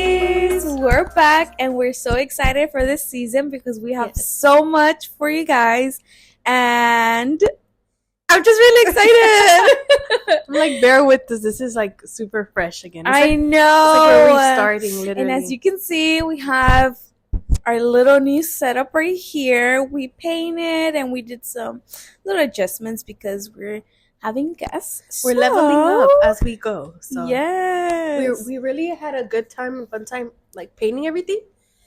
guys, we're back and we're so excited for this season because we have so much for you guys, and I'm just really excited. I'm like, bear with us. This is like super fresh again. I know. It's like we're restarting, literally. And as you can see, we have our little new setup right here. We painted and we did some little adjustments because we're having guests. We're leveling up as we go. So yes, we really had a good time and fun time like painting everything.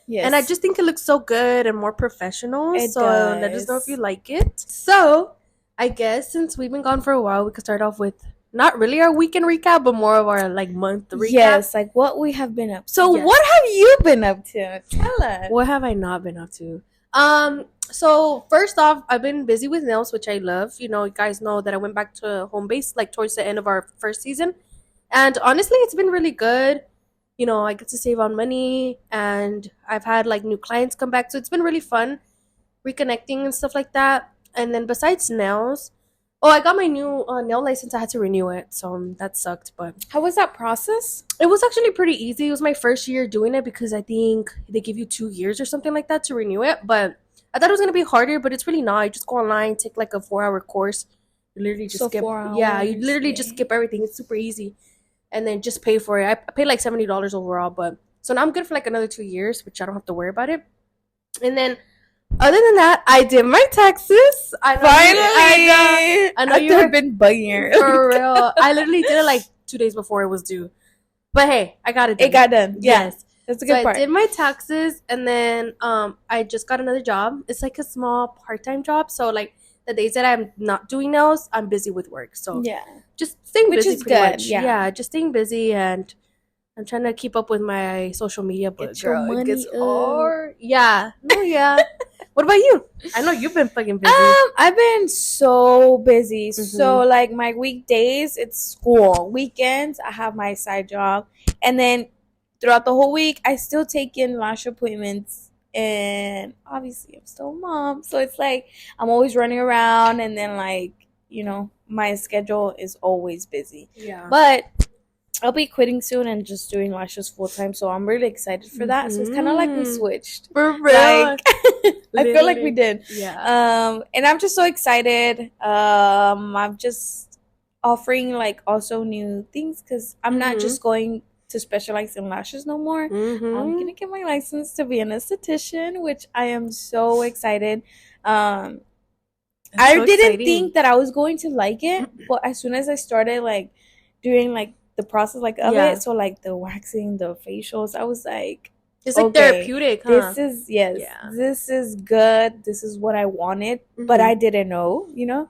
Yes. And I just think it looks so good and more professional. It so does. let us know if you like it. So I guess since we've been gone for a while, we could start off with not really our weekend recap, but more of our like month recap. Yes, like what we have been up to. So what have you been up to? Tell us. What have I not been up to? So first off, I've been busy with nails, which I love. You know, you guys know that I went back to home base like towards the end of our first season. And honestly, it's been really good. You know, I get to save on money and I've had like new clients come back. So it's been really fun reconnecting and stuff like that. And then besides nails, I got my new nail license. I had to renew it. So that sucked. But how was that process? It was actually pretty easy. It was my first year doing it because I think they give you 2 years or something like that to renew it. But I thought it was going to be harder, but it's really not. You just go online, take like a 4-hour course. You literally just skip. 4 hours. Yeah, you literally just skip everything. It's super easy. And then just pay for it. I paid like $70 overall. But so now I'm good for like another 2 years, which I don't have to worry about it. And then other than that, I did my taxes. Finally! I know you've been bugging for real. I literally did it like 2 days before it was due. But hey, I got it done. It got done. Yes. That's a good part. I did my taxes, and then I just got another job. It's like a small part-time job. So like the days that I'm not doing nails, I'm busy with work. So yeah, just staying busy. Which is good. Much. Yeah, just staying busy, and I'm trying to keep up with my social media. But get your money it gets hard. Yeah. No, yeah. What about you? I know you've been fucking busy. I've been so busy. Mm-hmm. So like my weekdays, it's school. Weekends, I have my side job, and then throughout the whole week, I still take in lash appointments, and obviously I'm still a mom, so it's like I'm always running around, and then like, you know, my schedule is always busy. Yeah. But I'll be quitting soon and just doing lashes full time, so I'm really excited for that. So it's kind of like we switched. For real. Like, I feel like we did. Yeah. And I'm just so excited. I'm just offering like also new things because I'm not just going to specialize in lashes no more. I'm gonna get my license to be an esthetician, which I am so excited. I didn't think that I was going to like it, but as soon as I started like doing like the process like of it, so like the waxing, the facials, I was like, it's like therapeutic, huh? This is good. This is what I wanted, but I didn't know, you know.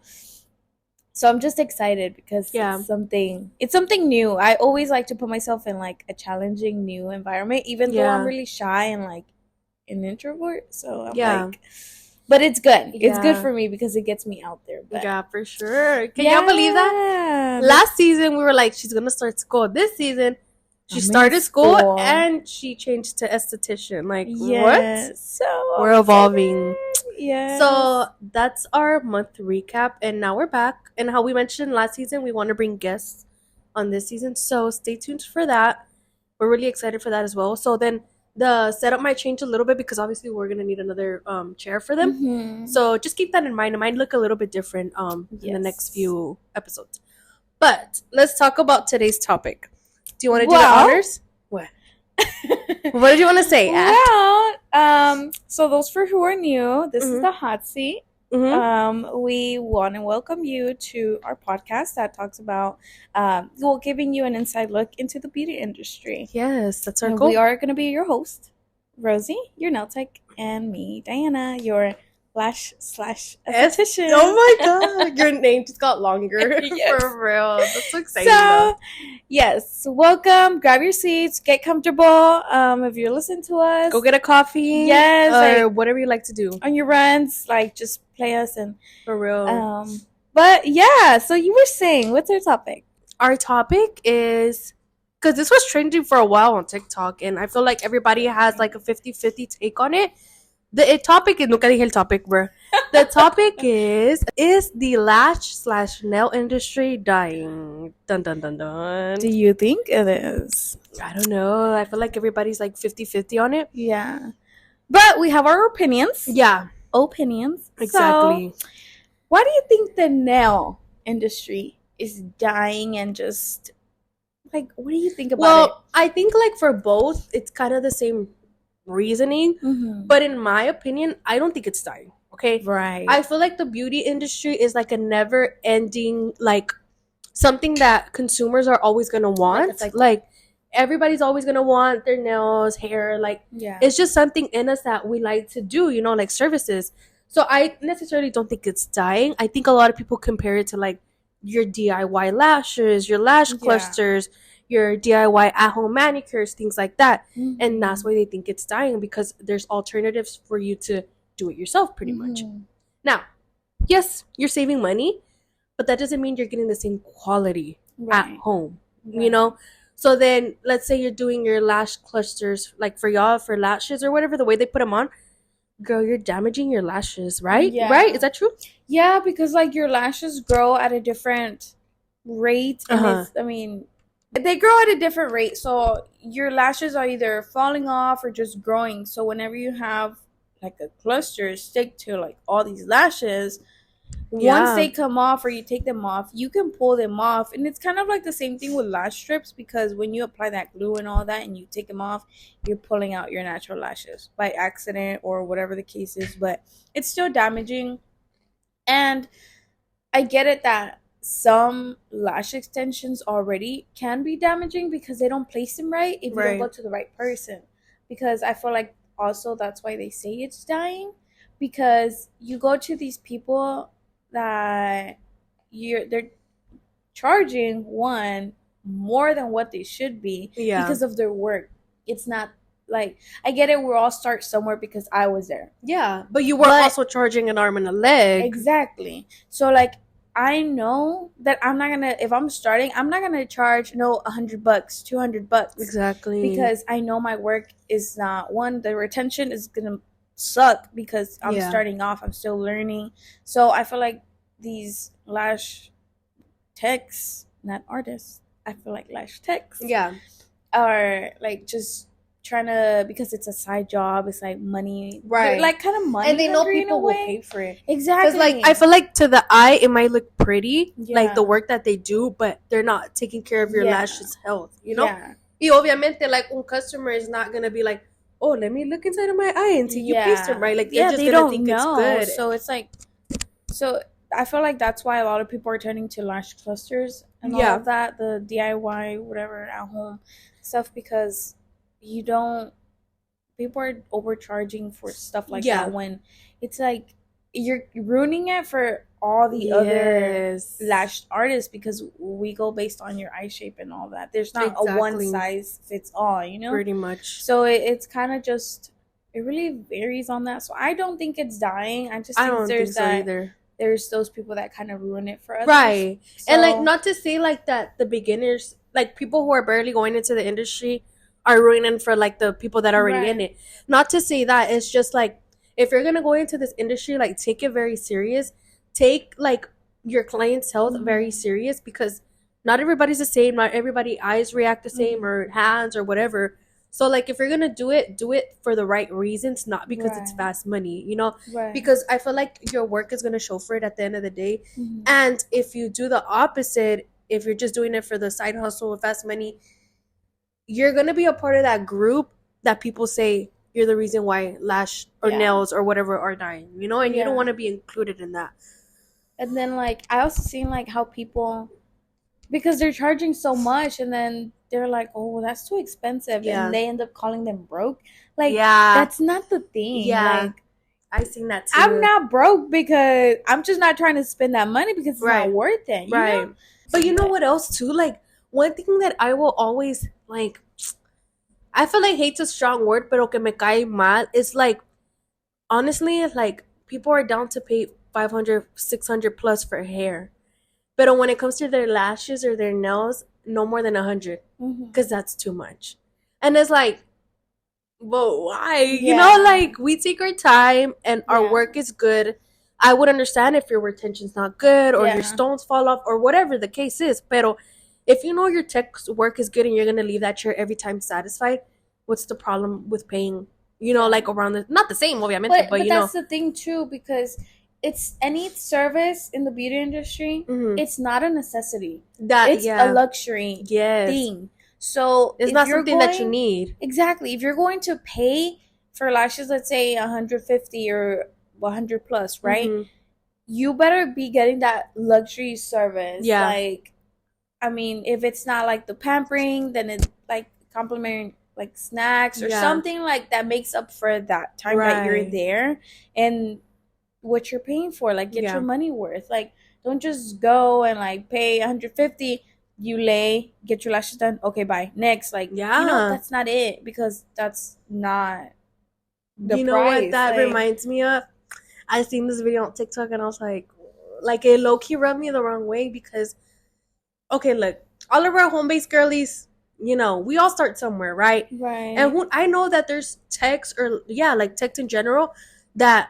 So I'm just excited because it's something new. I always like to put myself in like a challenging new environment, even though I'm really shy and like an introvert. So I'm like, but it's good. Yeah. It's good for me because it gets me out there. But yeah, for sure. Can y'all believe that? Last season we were like, she's gonna start school. This season she started school and she changed to esthetician. Like what? So we're evolving. Yeah. So that's our month recap, and now we're back. And how we mentioned last season, we want to bring guests on this season. So stay tuned for that. We're really excited for that as well. So then the setup might change a little bit because obviously we're gonna need another chair for them. So just keep that in mind. It might look a little bit different in the next few episodes. But let's talk about today's topic. Do you want to do the honors? What? What did you want to say? Well, so those for who are new, this is the hot seat. We want to welcome you to our podcast that talks about giving you an inside look into the beauty industry. Yes, that's our goal. We are going to be your host, Rosie, your nail tech, and me, Diana, your /esthetician. Oh my god, your name just got longer. Yes. For real. That's so exciting. So, yes, welcome. Grab your seats. Get comfortable. If you're listening to us, go get a coffee. Yes, or whatever you like to do on your runs. Like, just play us and for real. But yeah. So you were saying, what's our topic? Our topic is because this was trending for a while on TikTok, and I feel like everybody has like a 50-50 take on it. The topic is, nunca dije el topic, bro. The topic is the lash slash nail industry dying? Dun dun dun dun. Do you think it is? I don't know. I feel like everybody's like 50-50 on it. Yeah. But we have our opinions. Yeah. Opinions. Exactly. So, why do you think the nail industry is dying and just like what do you think about Well, I think like for both, it's kind of the same reasoning. it? Mm-hmm. But in my opinion, I don't think it's dying. Okay. Right. I feel like the beauty industry is like a never ending, like something that consumers are always gonna want. Like everybody's always gonna want their nails, hair, like yeah. it's just something in us that we like to do, you know, like services. So I necessarily don't think it's dying. I think a lot of people compare it to like your DIY lashes, your lash clusters, your DIY at home manicures, things like that. Mm-hmm. And that's why they think it's dying, because there's alternatives for you to do it yourself pretty much. Now, yes, you're saving money, but that doesn't mean you're getting the same quality at home, you know? So then let's say you're doing your lash clusters, like for y'all, for lashes or whatever, the way they put them on, girl, you're damaging your lashes, right? Yeah. Right? Is that true? Yeah, because like your lashes grow at a different rate. And I mean, they grow at a different rate. So your lashes are either falling off or just growing. So whenever you have like a cluster stick to like all these lashes, once they come off or you take them off, you can pull them off. And it's kind of like the same thing with lash strips, because when you apply that glue and all that and you take them off, you're pulling out your natural lashes by accident or whatever the case is, but it's still damaging. And I get it that some lash extensions already can be damaging because they don't place them right if you don't go to the right person. Because I feel like also that's why they say it's dying, because you go to these people that they're charging one more than what they should be because of their work. It's not like, I get it, we're all start somewhere because I was there. Yeah, but you were also charging an arm and a leg. Exactly. So like I know that I'm not gonna, if I'm starting, I'm not gonna charge $100, $200. Exactly. Because I know my work is not, one, the retention is gonna suck because I'm starting off, I'm still learning. So I feel like these lash techs, not artists, I feel like lash techs are like just trying to, because it's a side job, it's like money, right? Like kind of money, and they know people will pay for it. Exactly. Because like I feel like to the eye it might look pretty, like the work that they do, but they're not taking care of your lashes health, you know? Y obviamente like un customer is not gonna be like, oh, let me look inside of my eye and see you placed them right. Like they're just gonna think it's good. So it's like, so I feel like that's why a lot of people are turning to lash clusters and all of that, the DIY whatever at home stuff, because you don't, people are overcharging for stuff like that, when it's like you're ruining it for all the other lash artists, because we go based on your eye shape and all that. There's not a one size fits all, you know, pretty much. So it's kind of just, it really varies on that. So I don't think it's dying. I just think there's that there's those people that kind of ruin it for others, right? So, and like, not to say like that the beginners, like people who are barely going into the industry, are ruining for like the people that are already in it. Not to say that. It's just like, if you're gonna go into this industry, like take it very serious. Take like your client's health very serious, because not everybody's the same. Not everybody eyes react the same, or hands or whatever. So like if you're gonna do it for the right reasons, not because it's fast money, you know? Because I feel like your work is gonna show for it at the end of the day. And if you do the opposite, if you're just doing it for the side hustle with fast money, you're gonna be a part of that group that people say you're the reason why lash or nails or whatever are dying, you know? And you don't want to be included in that. And then like I also seen like how people, because they're charging so much, and then they're like, oh, well, that's too expensive, and they end up calling them broke. Like that's not the thing. Like I seen that too. I'm not broke because I'm just not trying to spend that money because it's not worth it, you know? But you know what else too? Like one thing that I will always like, I feel like hate's a strong word, pero que me cae mal, is like, honestly, like people are down to pay 500, 600 plus for hair. But when it comes to their lashes or their nails, no more than 100, because that's too much. And it's like, But why? Yeah. Like we take our time and our Yeah. work is good. I would understand if your retention's not good or your Yeah. stones fall off or whatever the case is. Pero if you know your tech work is good and you're gonna leave that chair every time satisfied, what's the problem with paying? Yeah. Like around the not the same, obviamente, but But that's the thing too, because it's any service in the beauty industry, mhm. it's not a necessity. That It's a yeah, luxury yes, thing. So it's if not you're something that you going need. exactly, if you're going to pay for lashes, let's say 150 or 100 plus, right? Hmm. You better be getting that luxury service. Yeah, Like, I mean, if it's not like the pampering, then it's like complimentary like snacks or yeah, something like that makes up for that time that you're right, there and what you're paying for. Like, get your yeah, money worth. Like, don't just go and like pay 150. You lay, get your lashes done. Okay, bye. Next, like yeah. that's not it because that's not the You know what price. that Like, reminds me of? I seen this video on TikTok and I was like it low key rubbed me the wrong way because okay, look, all of our home based girlies, we all start somewhere, right? And right. I know that there's techs or yeah, like techs in general that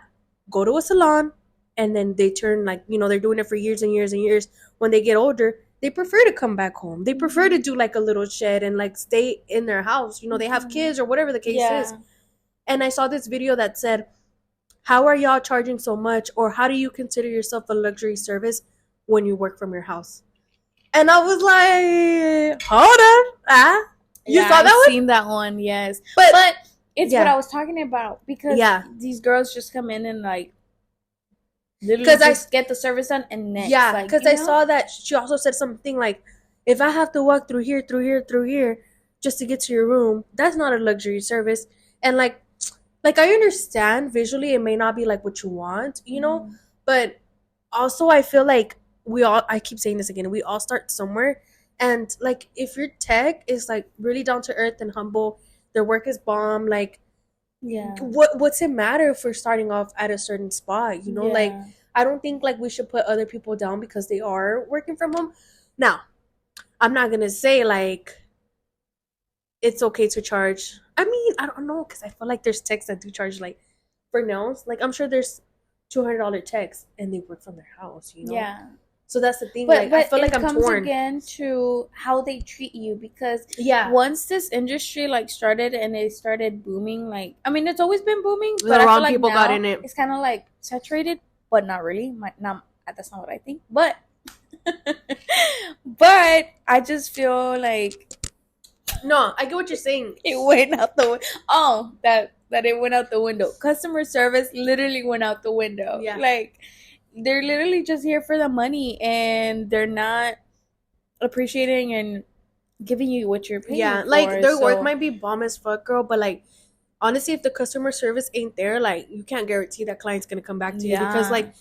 go to a salon and then they turn like they're doing it for years and years and years. When they get older, they prefer to come back home. They prefer to Mm-hmm. do like a little shed and like stay in their house. They have Mm-hmm. kids or whatever the case is. Yeah. And I saw this video that said, how are y'all charging so much? Or how do you consider yourself a luxury service when you work from your house? And I was like, hold on. You Yeah, saw I've that one? seen that one, yes. But But it's what yeah, I was talking about because yeah. these girls just come in and like literally Because just get the service done and next, like, because I saw that she also said something like, if I have to walk through here, through here, through here, just to get to your room, that's not a luxury service. And like I understand visually it may not be like what you want, mm-hmm. but also I feel like I keep saying this again, we all start somewhere. And like if your tech is like really down to earth and humble, their work is bomb, like Yeah. what's it matter if we're starting off at a certain spot, like Yeah. I don't think like we should put other people down because they are working from home. Now, I'm not gonna say like it's okay to charge. I mean, I don't know because I feel like there's techs that do charge like for nails. Like I'm sure there's $200 techs and they work from their house. Yeah. So that's the thing. But Like I feel like it I'm comes torn. again to how they treat you because Yeah, once this industry like started and it started booming, like I mean it's always been booming, the but I feel wrong like people got now in it. it's kind of like saturated, but not really. Not that's not what I think, but but I just feel like No, I get what you're saying. it went out the oh that it went out the window. Customer service literally went out the window. Yeah. Like they're literally just here for the money and they're not appreciating and giving you what you're paying Yeah, like for. their work So might be bomb as fuck, girl, but like honestly, if the customer service ain't there, like you can't guarantee that client's gonna come back to you because yeah, like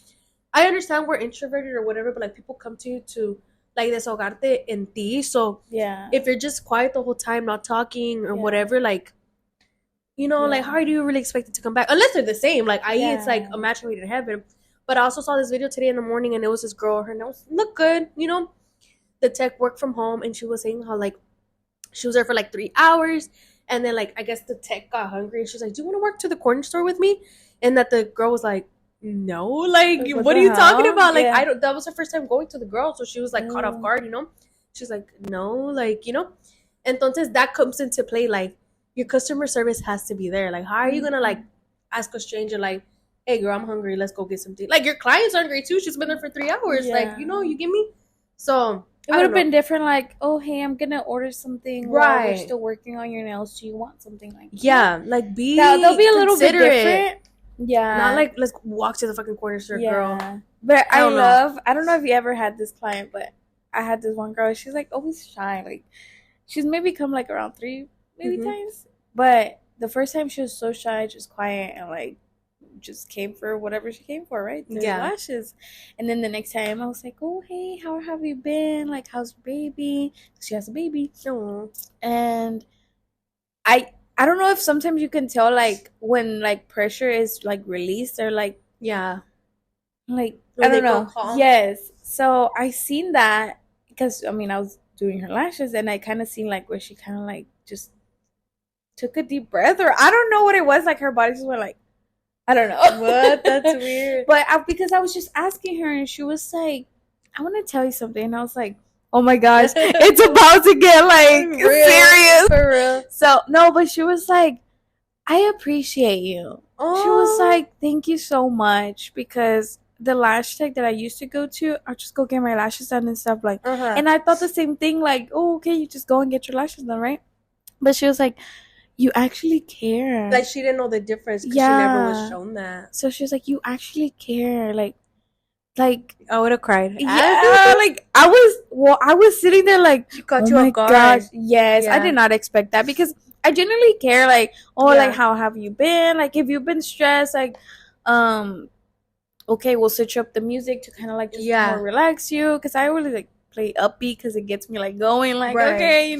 I understand we're introverted or whatever, but like people come to you to like desahogarte en ti. So yeah, if you're just quiet the whole time, not talking or yeah, whatever, like like yeah, how do you really expect it to come back? Unless they're the same. Like I.e. it's like yeah, a match made in heaven. But I also saw this video today in the morning and it was this girl, her nails look good. The tech worked from home and she was saying how like she was there for like 3 hours and then like I guess the tech got hungry and she was like, do you want to work to the corner store with me? And that the girl was like, no, like like, what what the are you talking hell? about? Like I Yeah. don't that was her first time going to the girl, so she was like caught off Oh, guard. She's like, no, like. Entonces that comes into play, like your customer service has to be there. Like how are you gonna like ask a stranger like, hey girl, I'm hungry, let's go get something? Like your client's hungry too, she's been there for 3 hours, like yeah. you get me? So It I would don't have know. been different, like, oh, hey, I'm gonna order something while we're Right. still working on your nails. Do you want something like Yeah, like be they'll be a little bit considerate. different. Not Yeah, like let's walk to the fucking corner store, girl. yeah. But I don't know. I don't know if you ever had this client, but I had this one girl. She's like always shy. Like she's maybe come like around three, maybe Mm-hmm. times. But the first time she was so shy, just quiet, and like just came for whatever she came for, right? The Yeah. lashes. And then the next time I was like, oh, hey, how have you been? Like, how's your baby? She has a baby. Oh. And I don't know if sometimes you can tell like when like pressure is like released or Yeah. like I When they don't go know. calm. Yes. So I seen that because I mean I was doing her lashes and I kind of seen like where she kind of like just took a deep breath, or I don't know what it was. Like her body just went like, I don't know. What? That's weird. But because I was just asking her, and she was like, "I want to tell you something," and I was like, "Oh my gosh, it's about to get like serious for real." So no, but she was like, "I appreciate you." Oh. She was like, "Thank you so much," because the lash tech that I used to go to, I'll just go get my lashes done and stuff like. And I thought the same thing, like, "Oh, okay, you just go and get your lashes done, right?" But she was like, "You actually care." Like she didn't know the difference because she never was shown that. So she was like, "You actually care," like I would have cried. Yeah, like I was sitting there like, she caught oh you my off guard. gosh, yes, I did not expect that because I genuinely care, like, like how have you been? Like if you've been stressed, like, okay, we'll switch up the music to kind of like just more relax you because I really like play upbeat because it gets me like going, like okay,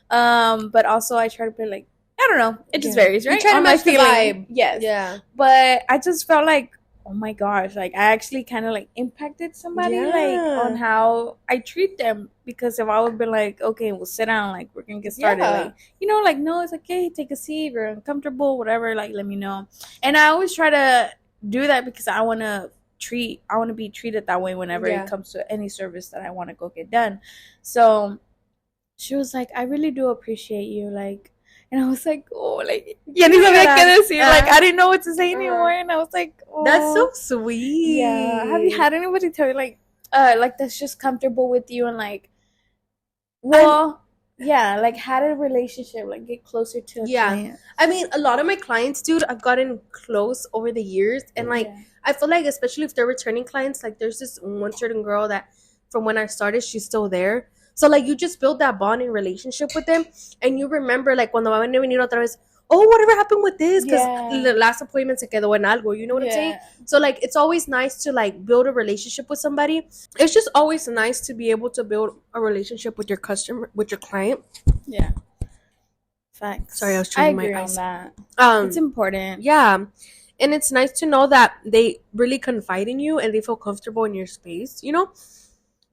but also I try to play like I don't know, it just varies, right? You try to match the vibe, yes, yeah. But I just felt like, oh my gosh, like I actually kind of like impacted somebody like on how I treat them, because if I would be like, okay, we'll sit down, like we're gonna get started, like like no, it's like, hey, take a seat, you're uncomfortable, whatever, like let me know. And I always try to do that because I want to be treated that way whenever it comes to any service that I want to go get done. So she was like, I really do appreciate you, like. And I was like, oh, like, ya ni sabía qué decir. Like, I didn't know what to say anymore. And I was like, oh. That's so sweet. Yeah. Have you had anybody tell you, like that's just comfortable with you and, like, well, yeah, like, had a relationship, like, get closer to a client? I mean, a lot of my clients, dude, I've gotten close over the years. And, like, I feel like, especially if they're returning clients, like, there's this one certain girl that from when I started, she's still there. So, like, you just build that bonding relationship with them. And you remember, like, cuando van a venir otra vez, oh, whatever happened with this? Because the last appointment se quedó en algo. You know what I'm saying? So, like, it's always nice to, like, build a relationship with somebody. It's just always nice to be able to build a relationship with your customer, with your client. Yeah. Facts. Sorry, I was trying my eyes. On that. It's important. Yeah. And it's nice to know that they really confide in you and they feel comfortable in your space, you know?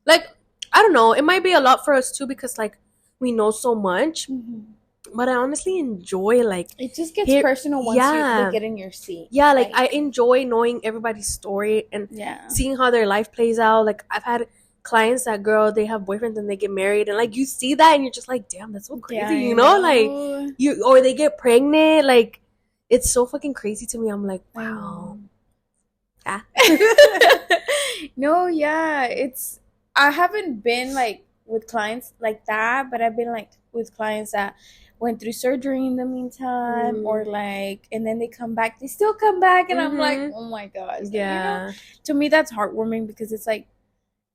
Like, I don't know. It might be a lot for us too because, like, we know so much. Mm-hmm. But I honestly enjoy, like... It just gets personal once you get in your seat. Yeah, like, I enjoy knowing everybody's story and seeing how their life plays out. Like, I've had clients that, girl, they have boyfriends and they get married. And, like, you see that and you're just like, damn, that's so crazy, you know? Like, or they get pregnant. Like, it's so fucking crazy to me. I'm like, wow. Yeah. No, yeah. I haven't been, like, with clients like that, but I've been, like, with clients that went through surgery in the meantime, or, like, and then they come back. They still come back, and I'm like, oh, my gosh. Like, yeah. To me, that's heartwarming because it's like,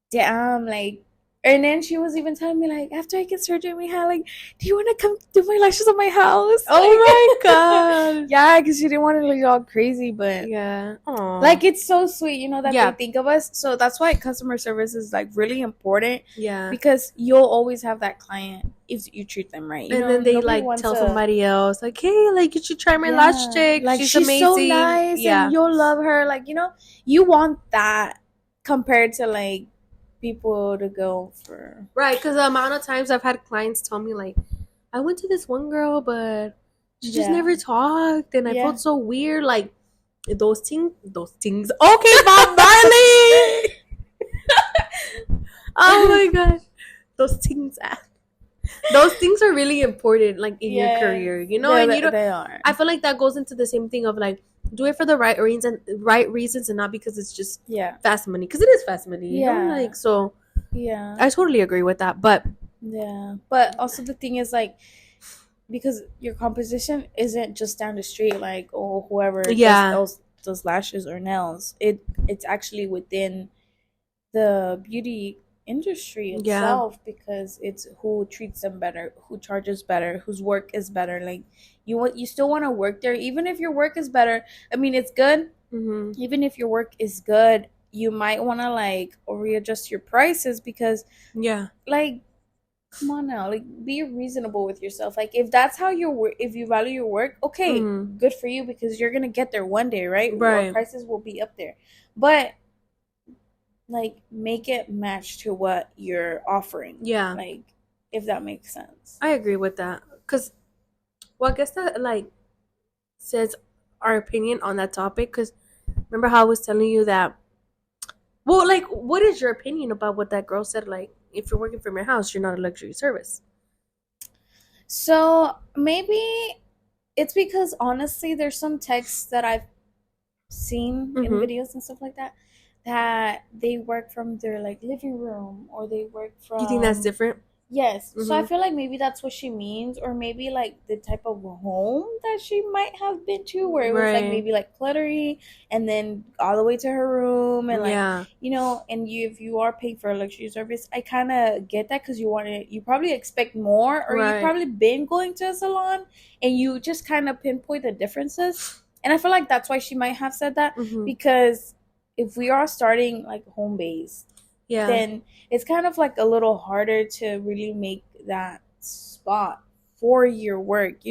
damn, like, and then she was even telling me, like, after I get surgery, we had, like, do you want to come do my lashes at my house? Oh, my God. Yeah, because she didn't want to look all crazy, but yeah. Aww. Like, it's so sweet, you know, that they think of us. So that's why customer service is, like, really important. Yeah. Because you'll always have that client if you treat them right. And then they, like, tell somebody else, like, hey, like, you should try my lash chick. Like, she's amazing. So nice, and you'll love her. Like, you know, you want that compared to, like, people to go for. Right, because the amount of times I've had clients tell me, like, I went to this one girl, but she just never talked, and I felt so weird. Like, those things. Okay, Bob Marley. Oh my God, those things. Those things are really important, like, in your career, you know. And they are. I feel like that goes into the same thing of, like, do it for the right reasons, and not because it's just fast money. Because it is fast money, you know. Like, so I totally agree with that. But but also the thing is, like, because your composition isn't just down the street, like, oh, whoever does lashes or nails. It's actually within the beauty industry itself, because it's who treats them better, who charges better, whose work is better. Like, you still want to work there, even if your work is better. I mean, it's good. Mm-hmm. Even if your work is good, you might want to, like, readjust your prices because like, come on now, like, be reasonable with yourself. Like, if that's how if you value your work, okay, good for you, because you're gonna get there one day, right? Your prices will be up there, but, like, make it match to what you're offering. Like, if that makes sense. I agree with that, because Well, I guess that like says our opinion on that topic. Because remember how I was telling you that. Well, like, what is your opinion about what that girl said? Like, if you're working from your house, you're not a luxury service. So maybe it's because honestly, there's some texts that I've seen in Mm-hmm. videos and stuff like that that they work from their like living room or they work You think that's from. different? Yes, so I Mm-hmm. feel like maybe that's what she means, or maybe like the type of home that she might have been to, where it was like Right. maybe like cluttery, and then all the way to her room, and like Yeah. and if you are paying for a luxury service, I kind of get that because you probably expect more, or you Right. probably been going to a salon, and you just kind of pinpoint the differences, and I feel like that's why she might have said that Mm-hmm. because if we are starting like home based, Yeah. then it's kind of like a little harder to really make that spot for your work,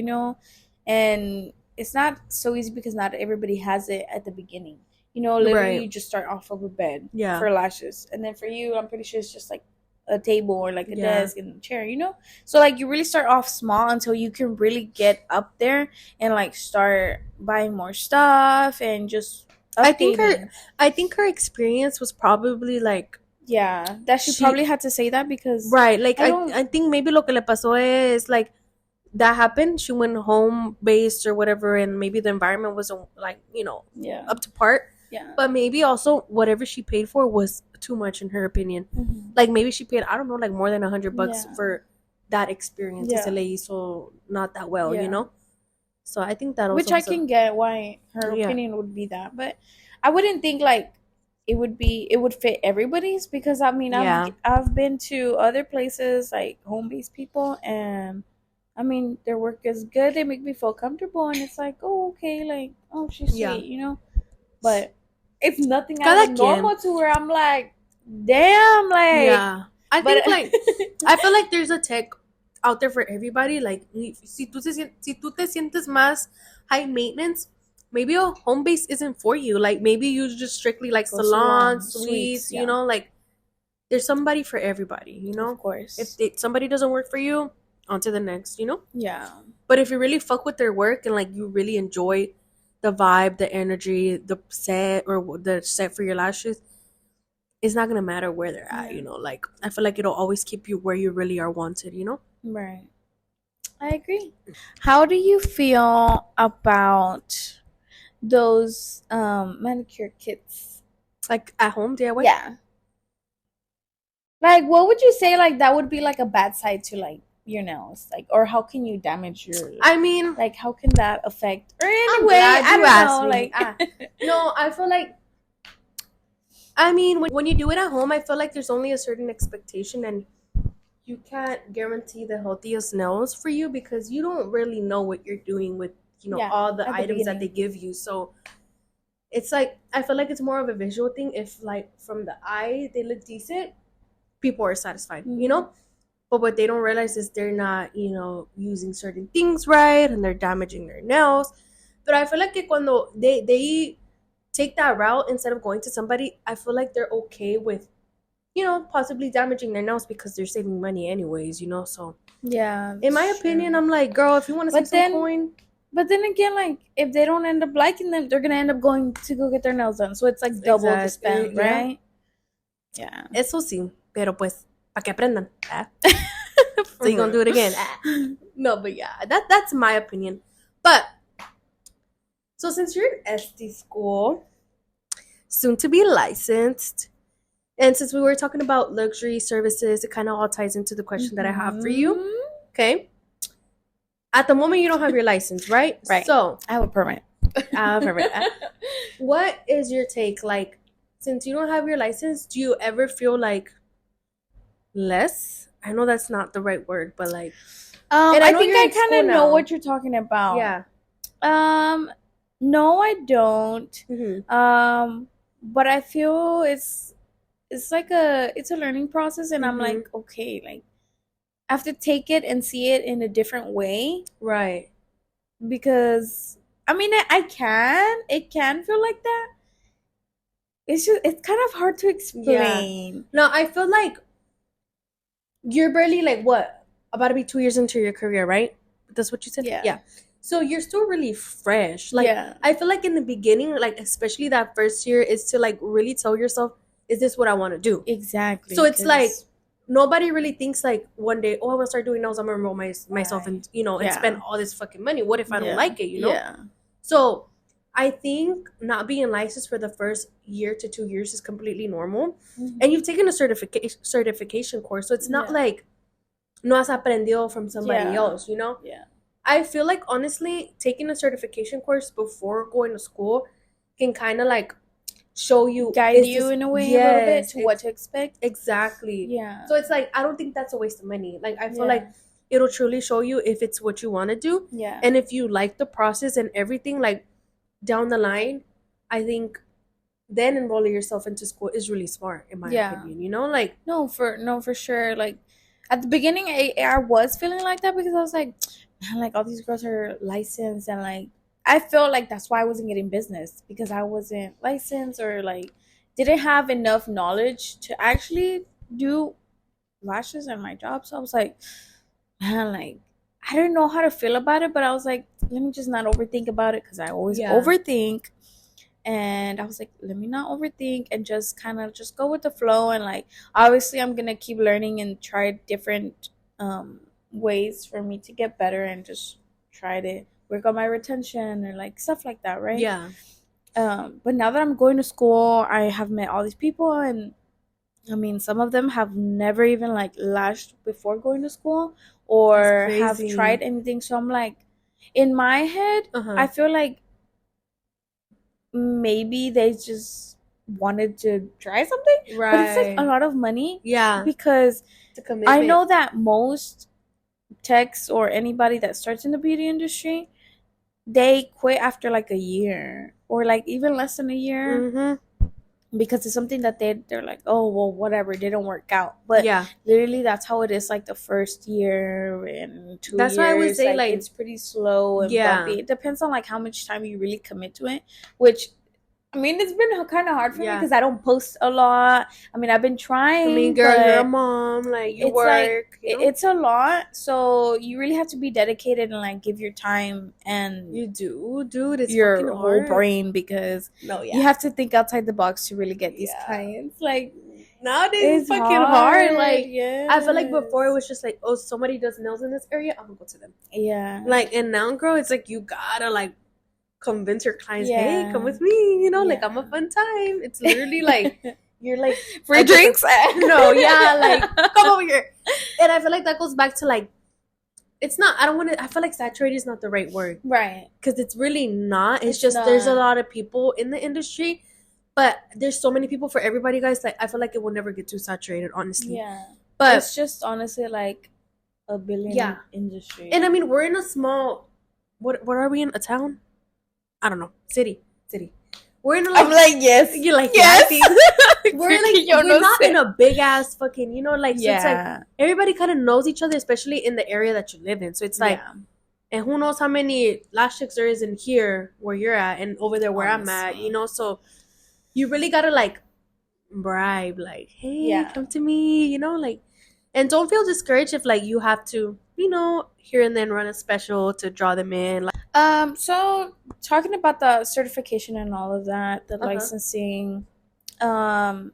And it's not so easy because not everybody has it at the beginning. Literally Right. you just start off of a bed Yeah. for lashes. And then for you, I'm pretty sure it's just like a table or like a Yeah. desk and a chair. So like you really start off small until you can really get up there and like start buying more stuff and just I think her updating. I think her experience was probably like Yeah, that she she probably had to say that because right. Like I don't. I think maybe lo que le pasó es like that happened. She went home based or whatever, and maybe the environment wasn't like Yeah, up to part. yeah. But maybe also whatever she paid for was too much in her opinion. Hmm. Like maybe she paid, I don't know, like more than $100 Yeah, for that experience. Y se yeah, le hizo not that well, you yeah. know. So I think that Which also I was a can get why her yeah, opinion would be that, but I wouldn't think like it would fit everybody's because I mean yeah, I've been to other places like home based people, and I mean their work is good. They make me feel comfortable, and it's like, oh, okay, like, oh, she's yeah. sweet. But it's nothing out of Cada the quien. normal to where I'm like, damn, like, Yeah, I but think like I feel like there's a tech out there for everybody. Like, si tú te sientes más high maintenance, maybe a home base isn't for you. Like, maybe you just strictly like go salon salons, sweets, suites. yeah, Like there's somebody for everybody. of If course, somebody doesn't work for you, on to the next. yeah, But if you really fuck with their work and like you really enjoy the vibe, the energy, the set or the set for your lashes, it's not gonna matter where they're at. yeah, Like I feel like it'll always keep you where you really are wanted. right. I agree. How do you feel about those manicure kits? Like at home DIY. Yeah. Like what would you say like that would be like a bad side to like your nails? Like or how can you damage your I mean, like how can that affect or I'm anyway, glad I you don't asked know, me. like No, I feel like I mean when you do it at home, I feel like there's only a certain expectation and you can't guarantee the healthiest nails for you because you don't really know what you're doing with yeah, all the at the items that they beginning. give you. So it's like I feel like it's more of a visual thing. If like from the eye they look decent, people are satisfied. Mhm. But what they don't realize is they're not using certain things right and they're damaging their nails. But I feel like que cuando they take that route instead of going to somebody, I feel like they're okay with possibly damaging their nails because they're saving money anyways. So Yeah, in my that's opinion, true. I'm like, girl, if you want to save But some then coin, But then again, like if they don't end up liking them, they're gonna end up going to go get their nails done. So it's like double the exactly, spend, yeah. right? Yeah. Eso sí, pero pues, para que aprendan. So you gonna do it again. No, but yeah, that's my opinion. But so since you're in SD school, soon to be licensed, and since we were talking about luxury services, it kind of all ties into the question that I have for you. Mhm. Okay. At the moment, you don't have your license, right? Right. So, I have a permit. what is your take? Like, since you don't have your license, do you ever feel like less? I know that's not the right word, but like, and I I know think you're I in school kind of know now. what you're talking about. Yeah. No, I don't. Mm-hmm. But I feel it's like it's a learning process, and I'm Mm-hmm. like, okay, like I have to take it and see it in a different way Right. because I mean, it can feel like that. It's kind of hard to Yeah. explain. No, I feel like you're barely like what about to be 2 years into your career, right? That's what you said? Yeah. Yeah. So you're still really fresh. Like, yeah. I feel like in the beginning, like, especially that first year, is to, like, really tell yourself, is this what I want to do? Exactly. So it's like, nobody really thinks, like, one day, oh, I want to start doing nails. I'm going to enroll myself and, you know, and Yeah. spend all this fucking money. What if I don't like it, you know? Yeah. So I think not being licensed for the first year to 2 years is completely normal. Mhm. And you've taken a certification course. So it's not Yeah. like no has aprendido from somebody Yeah. else, you know? Yeah. I feel like, honestly, taking a certification course before going to school can kind of, like, show you, Guide you in a way a little bit to what to expect. Exactly. Yeah. So it's like, I don't think that's a waste of money. Like, I feel Yeah. like it'll truly show you if it's what you want to do. Yeah. And if you like the process and everything, like, down the line, I think then enrolling yourself into school is really smart, in my opinion. You know, like, No, for sure. Like at the beginning, I was feeling like that because I was like, man, like all these girls are licensed, and like I felt like that's why I wasn't getting business, because I wasn't licensed or like didn't have enough knowledge to actually do lashes in my job. So I was like, man, like I didn't know how to feel about it, but I was like, let me just not overthink about it, because I always overthink. And I was like, let me not overthink and just kind of just go with the flow. And like obviously I'm gonna keep learning and try different ways for me to get better, and just try to work on my retention or like stuff like that, right? yeah. But now that I'm going to school, I have met all these people, and I mean, some of them have never even like lashed before going to school or have tried anything. So I'm like, in my head, I feel like maybe they just wanted to try something, Right. but it's like a lot of money. Yeah. Because It's a commitment. I know that most techs or anybody that starts in the beauty industry, they quit after like a year or like even less than a year. Because it's something that they're like, oh well, whatever, it didn't work out. But yeah, literally that's how it is, like the first year and 2 that's years. why I would say like it's pretty slow and Yeah. bumpy. It depends on like how much time you really commit to it, which I mean, it's been kind of hard for me Yeah. because I don't post a lot. I mean, I've been trying. I mean, girl, but you're a mom, like you it's work. like you know? it's a lot, so you really have to be dedicated and like give your time and You do, dude. It's your fucking whole hard. brain, because No, yeah. you have to think outside the box to really get these Yeah. clients. Like Nowadays, it's fucking hard. Like, yeah. I feel like before it was just like, oh, somebody does nails in this area, I'm gonna go to them. Yeah. Like, and now, girl, it's like you gotta like convince your clients, hey, Yeah. come with me. You know, like Yeah. I'm a fun time. It's literally like you're like free drinks. No, yeah, like come over here. And I feel like that goes back to like, it's not. I don't want to. I feel like saturated is not the right word, Right. because it's really not. It's just not. There's a lot of people in the industry, but there's so many people for everybody, guys. Like I feel like it will never get too saturated, honestly. Yeah. But it's just honestly like a billion Yeah. industry. And I mean, we're in a small. What are we in? A town? I don't know. City. We're in a like. I'm like, yes. You're like, yes. yeah, we're like, we're not in a big ass fucking, you know, like, so it's like everybody kind of knows each other, especially in the area that you live in. So it's like, and who knows how many lash chicks there is in here where you're at and over there where I'm at, you know. So you really gotta like bribe, like, hey, come to me, you know, like, and don't feel discouraged if like you have to, you know, here and then run a special to draw them in. Like, so talking about the certification and all of that, the licensing, I've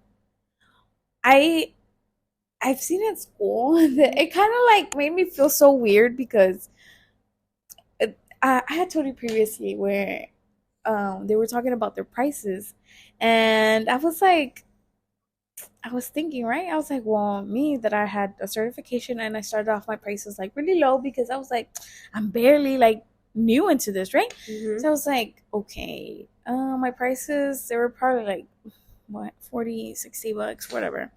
seen at school that it kind of like made me feel so weird, because I had told you previously where they were talking about their prices, and I was like, I was thinking, right? I was like, well, me that I had a certification and I started off my prices like really low, because I was like, I'm barely like new into this, right? So I was like, okay, my prices, they were probably like what, 40, 60 bucks, whatever.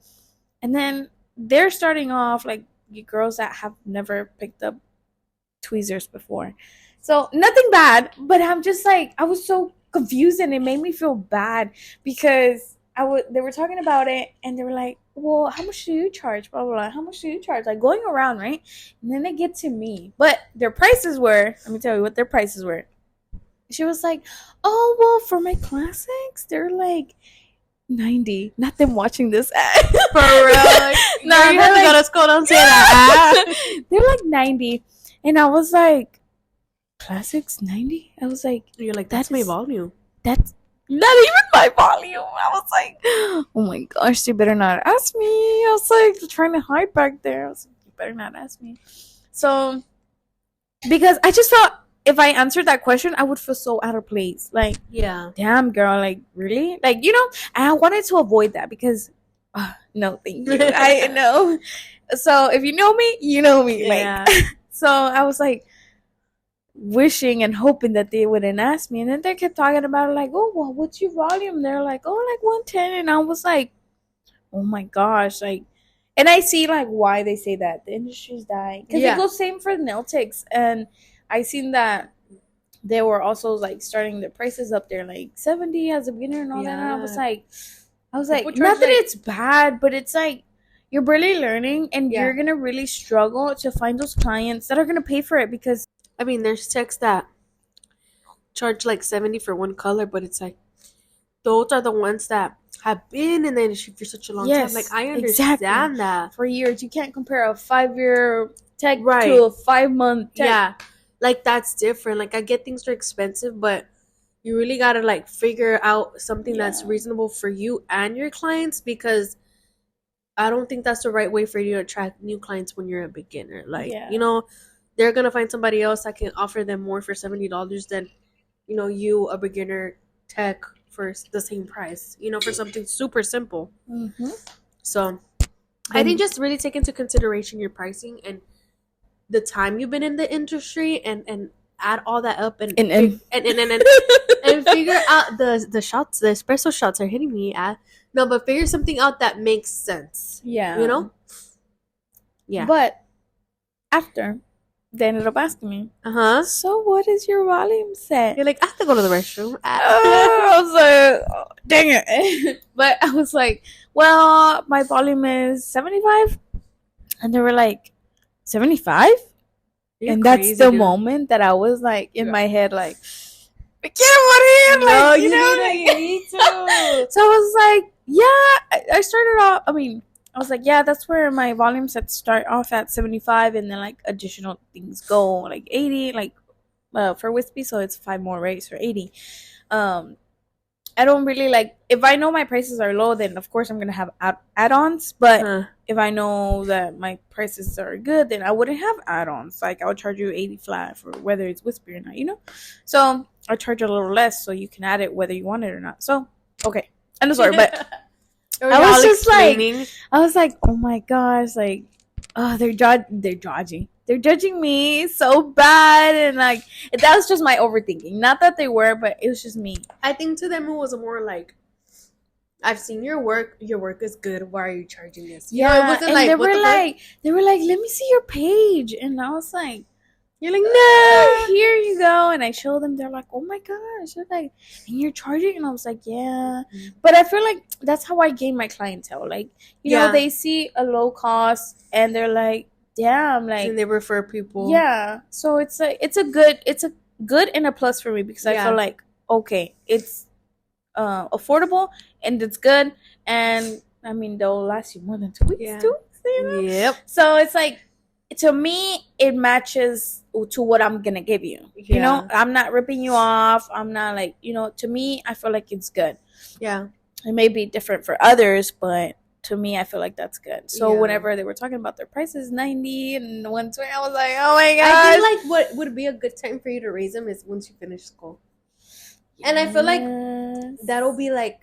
And then they're starting off like you girls that have never picked up tweezers before. So nothing bad, but I'm just like, I was so confused, and it made me feel bad, because they were talking about it, and they were like, well, how much do you charge? Blah, blah, blah. How much do you charge? Like going around, right? And then they get to me. But their prices were, let me tell you what their prices were. She was like, oh, well, for my classics, they're like 90. Not them watching this ad. For real. Like, no, you have to go to school, don't say that. They're like 90. And I was like, classics 90? I was like, You're like, that's my volume. That's not even my volume. I was like, oh my gosh, you better not ask me. I was like trying to hide back there. I was like, you better not ask me. So, because I just felt if I answered that question, I would feel so out of place. Like, Yeah. damn, girl, like, really? Like, you know, and I wanted to avoid that because, no, thank you. I know. So, if you know me, you know me. Yeah. Like, so I was like, wishing and hoping that they wouldn't ask me. And then they kept talking about it, like, oh, well, what's your volume? They're like, oh, like 110. And I was like, oh my gosh, like, and I see like why they say that the industry's dying because it goes same for nail techs. And I seen that they were also like starting their prices up there, like 70 as a beginner and all that. And I was like, not that it's bad, but it's like you're barely learning and you're gonna really struggle to find those clients that are gonna pay for it. Because I mean, there's techs that charge like 70 for one color, but it's like those are the ones that have been in the industry for such a long time. Like, I understand that. For years. You can't compare a 5-year tech to a 5-month tech. Yeah. Like, that's different. Like, I get things are expensive, but you really got to, like, figure out something that's reasonable for you and your clients, because I don't think that's the right way for you to attract new clients when you're a beginner. Like, you know, they're going to find somebody else that can offer them more for $70 than, you know, you, a beginner tech, for the same price, you know, for something super simple. Mm-hmm. So I think just really take into consideration your pricing and the time you've been in the industry, and add all that up and figure out the shots. The espresso shots are hitting me. But figure something out that makes sense. Yeah, you know. Yeah, but after they ended up asking me, so what is your volume set? You're like, I have to go to the restroom. I was like, oh, dang it. But I was like, well, my volume is 75. And they were like, 75? And that's the moment that I was like, in my head, like, get him out of here. No, like, you know, need to. So I was like, yeah, I started off, I was like, yeah, that's where my volume sets start off at 75, and then like additional things go like 80, like for Wispy, so it's 5 more rates for 80. I don't really like, if I know my prices are low, then of course I'm gonna have add-ons. But if I know that my prices are good, then I wouldn't have add-ons. Like, I would charge you 80 flat for whether it's Whisper or not, you know. So I charge a little less so you can add it whether you want it or not. So okay, end of story. But I was just explaining. I was like, oh my gosh, like, oh, they're judging me so bad. And like, that was just my overthinking. Not that they were, but it was just me. I think to them it was more like, I've seen your work is good, why are you charging this? Yeah, you know, it wasn't like, they were like, let me see your page. And I was like, you're like, no, here you go. And I showed them. They're like, oh my gosh. They're like, and you're charging? And I was like, yeah. But I feel like that's how I gain my clientele. Like, you know, they see a low cost and they're like, damn, like, and they refer people. Yeah. So it's a good and a plus for me, because I feel like, okay, it's affordable and it's good, and I mean, they'll last you more than 2 weeks. 2 weeks, you know? Yep. So it's like, to me, it matches to what I'm gonna give you. Yeah. You know, I'm not ripping you off. I'm not like, you know, to me, I feel like it's good. Yeah. It may be different for others, but to me, I feel like that's good. So whenever they were talking about their prices, 90 and 120, I was like, oh my god. I feel like what would be a good time for you to raise them is once you finish school. Yes. And I feel like that'll be like,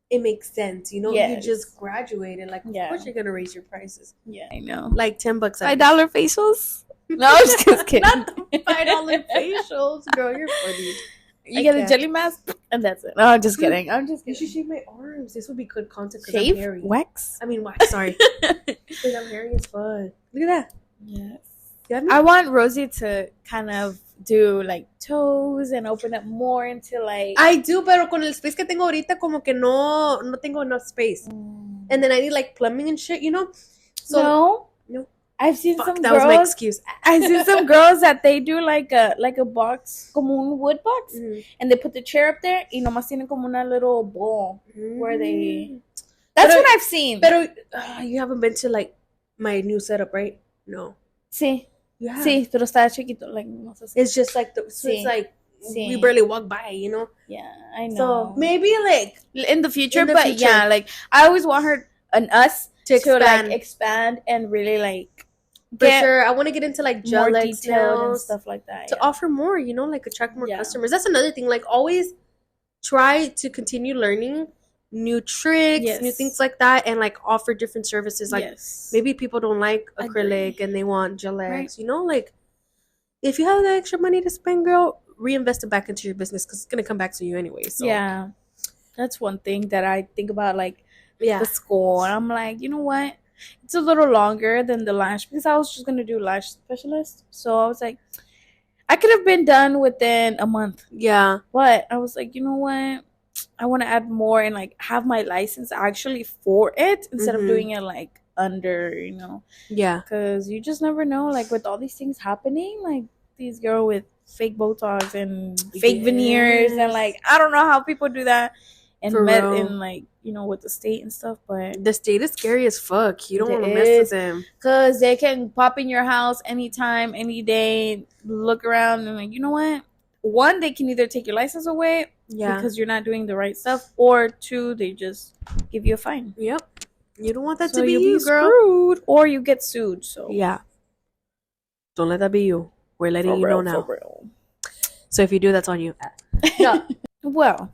it makes sense, you know. You just graduated, like, of course you're gonna raise your prices. Yeah, I know. Like $10. $5 facials? No, I'm just kidding. Not $5 facials, girl. You're funny. You get a jelly mask, and that's it. No, I'm just kidding. You should shave my arms. This would be good content. Shave? I'm hairy. Wax? I mean, wax. Sorry, because I'm hairy as fuck. Look at that. Yes. I want Rosie to kind of do like toes and open up more into like. I do, pero con el space que tengo ahorita, como que no tengo enough space, and then I need like plumbing and shit, you know. So no. I've seen some girls. That was my excuse. I've seen some girls that they do like a box, como un wood box, and they put the chair up there, y nomás tienen como una little bowl where they. That's what I've seen. Pero you haven't been to like my new setup, right? No. Sí. Yeah. Sí, pero está chiquito, like, no sé si. It's just like so it's Sí. like Sí. we barely walk by, you know. Yeah, I know. So maybe like in the future, in the but future. yeah, like I always want her and us to to expand. like expand and really like For get sure, I want to get into like more gel detailed and nails stuff like that. to Yeah. offer more, you know, like attract more Yeah. customers. That's another thing. Like always try to continue learning new tricks, new Yes. things like that, and like offer different services. Like Yes. maybe people don't like Agree. acrylic and they want gel Right. X, you know, like if you have the extra money to spend, girl, reinvest it back into your business because it's gonna come back to you anyway. So Yeah, that's one thing that I think about, like yeah, the school, and I'm like, you know what? It's a little longer than the lash because I was just gonna do lash specialist. So I was like, I could have been done within a month. yeah, But I was like, you know what? I want to add more and like have my license actually for it instead of doing it like under, you know, yeah, because you just never know. Like with all these things happening, like these girl with fake Botox and fake veneers, and like I don't know how people do that, and For real. in like, you know, with the state and stuff. But the state is scary as fuck. You don't It want to mess with is. them. because they can pop in your house anytime, any day, look around, and like, you know what? One, they can either take your license away Yeah, because you're not doing the right stuff, or two, they just give you a fine. yep. You don't want that So to be you'll you, be girl. screwed, or you get sued. So Yeah. Don't let that be you. We're letting for you real, know now. for real. So if you do, that's on you. No. Well,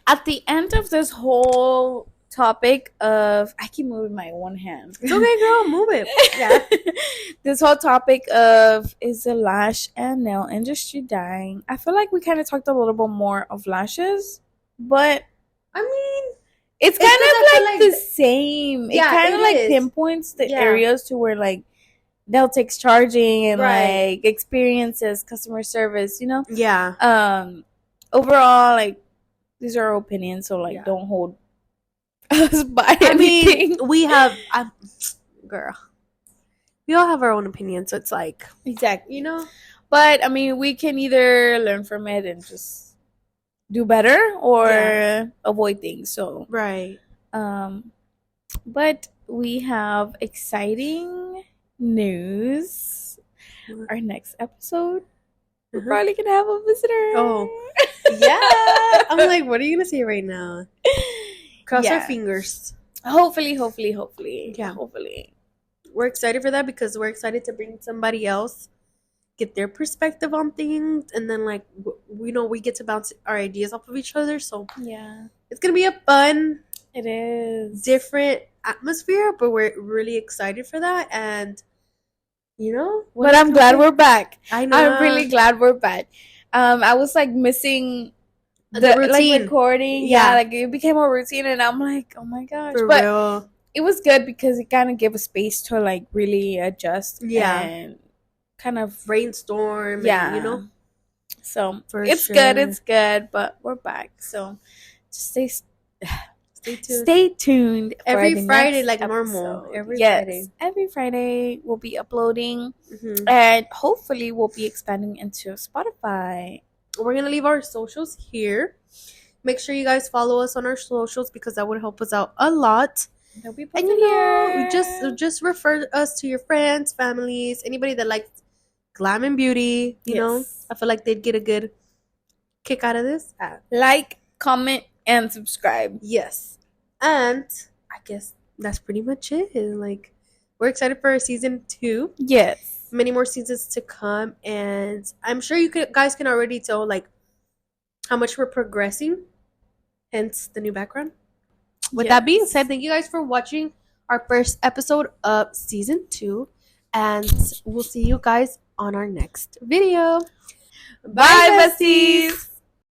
at the end of this whole topic of, I keep moving my one hand. It's okay, girl. Move it. Yeah. This whole topic of, is the lash and nail industry dying? I feel like we kind of talked a little bit more of lashes, but I mean, it's kind of like the same. Yeah, it kind of like is. pinpoints the Yeah. areas to where like nail takes charging and Right. like experiences, customer service, you know? Yeah. Overall, like, these are our opinions, so like Yeah. don't hold us by I anything. mean, we have, girl, we all have our own opinions, so it's like, Exactly. you know? But I mean, we can either learn from it and just do better or avoid things. So Right. but we have exciting news. Our next episode, we're probably gonna have a visitor. Oh. Yeah. I'm like, what are you gonna say right now? Cross our fingers. Hopefully. Yeah. Hopefully. We're excited for that because we're excited to bring somebody else, get their perspective on things, and then like we know we get to bounce our ideas off of each other. So Yeah, it's gonna be a fun, it is different atmosphere, but we're really excited for that. And you know, but I'm glad we're back. I know. I'm really glad we're back. I was like missing the routine, like recording. Yeah, like it became a routine, and I'm like, oh my gosh. For but real. It was good because it kind of gave a space to like really adjust. Yeah. And kind of brainstorm. Yeah. And, you know. So For it's sure. good. It's good. But we're back. So just stay tuned. Stay tuned for every the Friday, next like episode. normal. Every Yes, Friday. Every Friday we'll be uploading, Mm-hmm. and hopefully we'll be expanding into Spotify. We're gonna leave our socials here. Make sure you guys follow us on our socials because that would help us out a lot. They'll be And you know, just refer us to your friends, families, anybody that likes glam and beauty. You know, I feel like they'd get a good kick out of this. Like, comment, and subscribe. Yes, and I guess that's pretty much it. Like, we're excited for season 2. Yes, many more seasons to come, and I'm sure you guys can already tell like how much we're progressing. Hence the new background. With that being said, thank you guys for watching our first episode of season 2, and we'll see you guys on our next video. Bye, besties.